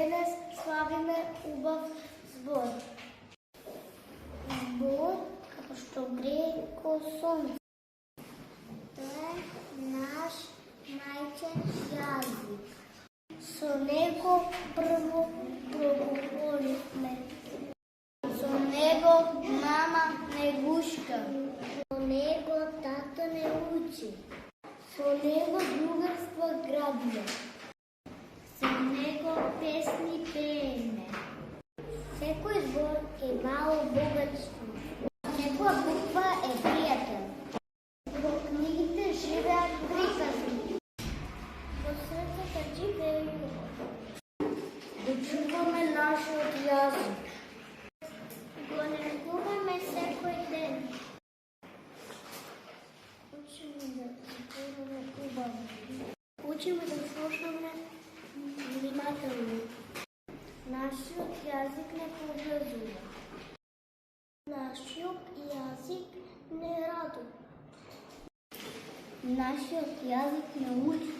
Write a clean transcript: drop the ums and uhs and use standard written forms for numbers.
денес славиме убав збор. Збор како што грее ко сонце. Тоа е наш мајчин јазик. Со него прво проговоривме. Со него мама не гушка. Со него тато не учи. Со него другарство градиме. Со него песни пееме. Секој збор е мало богатство. Секоја буква е пријател. Во книгите живеат приказни. Во срцата живее љубов. Да чуваме нашиот јазик. Го негуваме секој ден. Учиме да зборуваме убаво. Учиме да слушаме внимателно. Нашиот јазик не поврзува. Нашиот јазик не радува. Нашиот јазик не учи.